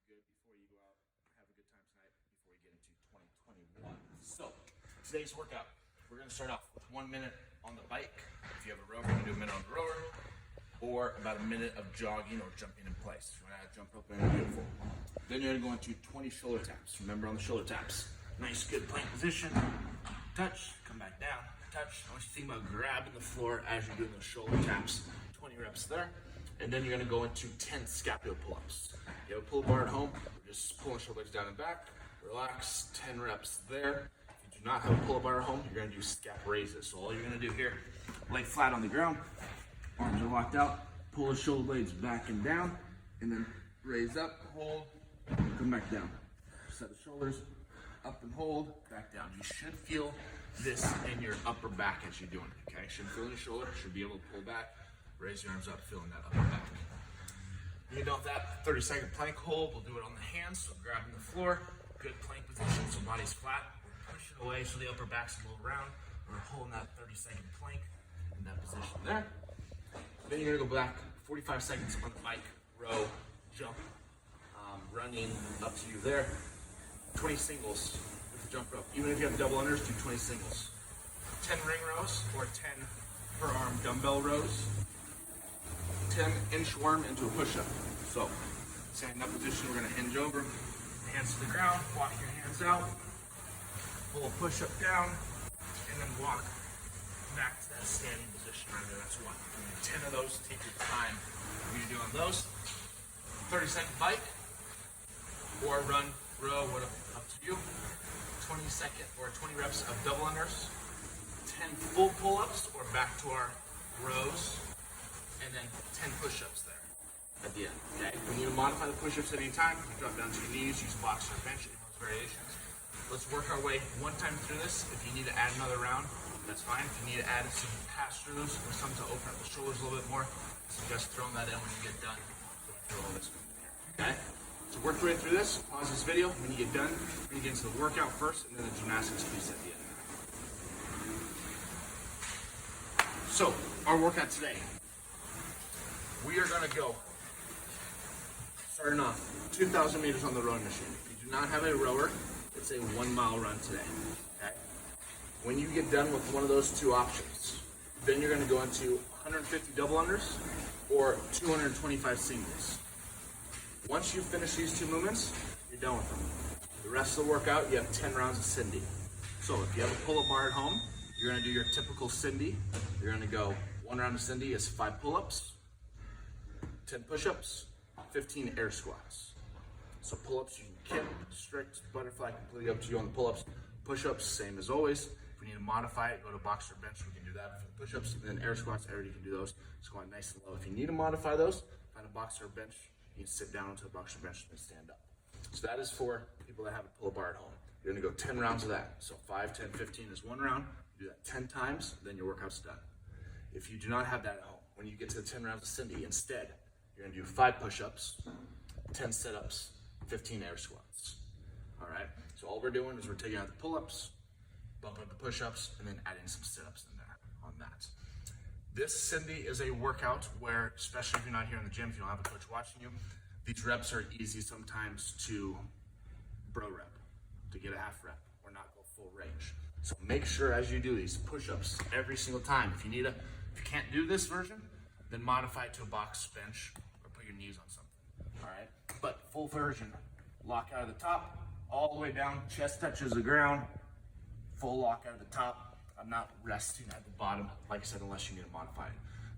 good before you go out, have a good time tonight before we get into 2021. So, today's workout, we're going to start off with 1 minute on the bike. If you have a rower, we're going to do a minute on the rower, or about a minute of jogging or jumping in place. We're going to jump up and beautiful. Then you're going to go into 20 shoulder taps. Remember on the shoulder taps, nice good plank position, touch, come back down, touch. I want you to think about grabbing the floor as you're doing those shoulder taps. 20 reps there. And then you're going to go into 10 scapular pull-ups. You have a pull bar at home, we're just pulling shoulders down and back, relax, 10 reps there. If you do not have a pull bar at home, you're going to do scap raises. So all you're going to do here, lay flat on the ground, arms are locked out, pull the shoulder blades back and down, and then raise up, hold, come back down. Set the shoulders, up and hold, back down. You should feel this in your upper back as you're doing it, okay? Should feel in your shoulder, should be able to pull back, raise your arms up, feeling that upper back. You know that 30-second plank hold, we'll do it on the hands, so grabbing the floor, good plank position, so body's flat, we're pushing away so the upper back's a little round, we're holding that 30-second plank in that position there. Then you're gonna go back 45 seconds on the bike, row, jump, running up to you there. 20 singles with the jump rope. Even if you have double unders, do 20 singles. 10 ring rows or 10 per arm dumbbell rows. 10 inchworm into a push-up. So, standing up position, we're gonna hinge over, hands to the ground, walk your hands out, pull a push-up down, and then walk back to that standing position right there. That's one. 10 of those, take your time. What you're doing those. 30-second bike, or run, row, up to you. 20-second or 20 reps of double unders. 10 full pull-ups, or back to our rows. And then 10 push-ups there at the end, okay? If you need to modify the push-ups at any time, you drop down to your knees, use box or bench, any of those variations. Let's work our way one time through this. If you need to add another round, that's fine. If you need to add some pass-throughs or some to open up the shoulders a little bit more, I suggest throwing that in when you get done going through all this, okay? So work your way through this, pause this video. When you get done, we're gonna get into the workout first and then the gymnastics piece at the end. So, our workout today. We are going to go, starting off, 2,000 meters on the rowing machine. If you do not have a rower, it's a 1 mile run today, okay? When you get done with one of those two options, then you're going to go into 150 double unders or 225 singles. Once you finish these two movements, you're done with them. The rest of the workout, you have 10 rounds of Cindy. So if you have a pull-up bar at home, you're going to do your typical Cindy. You're going to go 1 round of Cindy is 5 pull-ups, 10 push-ups, 15 air squats. So pull-ups, you can kick, strict, butterfly, completely up to you on the pull-ups. Push-ups, same as always. If we need to modify it, go to box or bench, we can do that for the push-ups. And then air squats, I already can do those. Just going nice and low. If you need to modify those, find a box or a bench. You can sit down onto a box or bench and stand up. So that is for people that have a pull-up bar at home. You're gonna go 10 rounds of that. So 5, 10, 15 is 1 round. You do that 10 times, then your workout's done. If you do not have that at home, when you get to the 10 rounds of Cindy, instead, you're gonna do 5 push-ups, 10 sit-ups, 15 air squats. All right, so all we're doing is we're taking out the pull-ups, bumping up the push-ups, and then adding some sit-ups in there on that. This Cindy is a workout where, especially if you're not here in the gym, if you don't have a coach watching you, these reps are easy sometimes to bro rep, to get a half rep or not go full range. So make sure as you do these push-ups every single time, if you can't do this version, then modify it to a box, bench, or put your knees on something, all right? But full version, lock out of the top, all the way down, chest touches the ground, full lock out of the top. I'm not resting at the bottom, like I said, unless you need to modify it.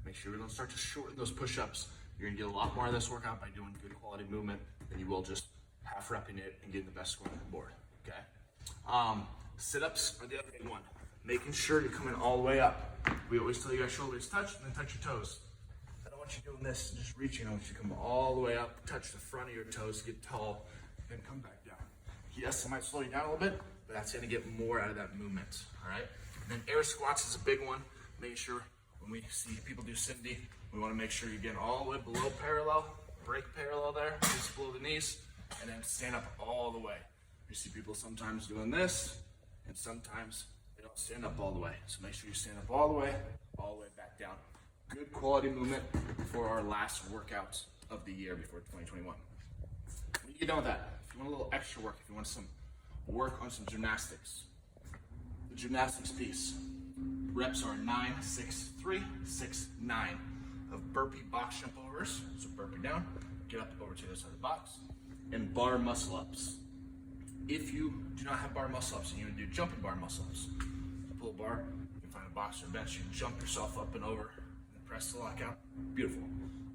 Make sure you're gonna start to shorten those push-ups. You're gonna get a lot more of this workout by doing good quality movement than you will just half repping it and getting the best score on the board, okay? Sit-ups are the other big one. Making sure you're coming all the way up. We always tell you guys shoulders touch and then touch your toes. I don't want you doing this and just reaching. I want you to come all the way up, touch the front of your toes, get tall, then come back down. Yes, it might slow you down a little bit, but that's gonna get more out of that movement, all right? And then air squats is a big one. Make sure when we see people do Cindy, we wanna make sure you're getting all the way below parallel, break parallel there, just below the knees, and then stand up all the way. You see people sometimes doing this, and sometimes they don't stand up all the way. So make sure you stand up all the way back down. Good quality movement for our last workout of the year before 2021. When you get done with that, if you want a little extra work, if you want some work on some gymnastics, the gymnastics piece, reps are 9, 6, 3, 6, 9 of burpee box jump overs. So burpee down, get up over to the other side of the box, and bar muscle ups. If you do not have bar muscle ups and you want to do jumping bar muscle ups, pull a bar, you can find a box or a bench, you can jump yourself up and over and press the lockout. Beautiful.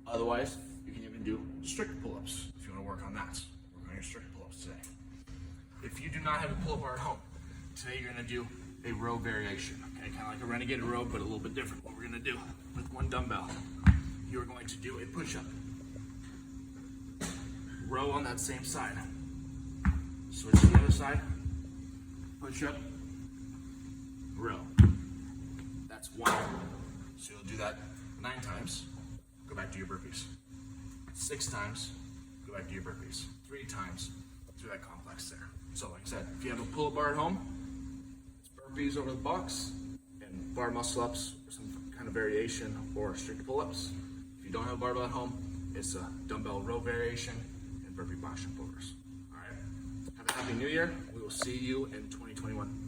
Otherwise, you can even do strict pull-ups if you want to work on that. Work on your strict pull-ups today. If you do not have a pull-up bar at home, today you're going to do a row variation. Okay, kind of like a renegade row, but a little bit different. What we're going to do with one dumbbell, you are going to do a push-up. Row on that same side. Switch to the other side. Push-up. Row. That's 1. So you'll do that 9 times. Go back to your burpees. 6 times. Go back to your burpees. 3 times. Do that complex there. So like I said, if you have a pull-up bar at home, it's burpees over the box and bar muscle ups or some kind of variation or strict pull-ups. If you don't have a barbell at home, it's a dumbbell row variation and burpee box jump overs. All right. Have a happy new year. We will see you in 2021.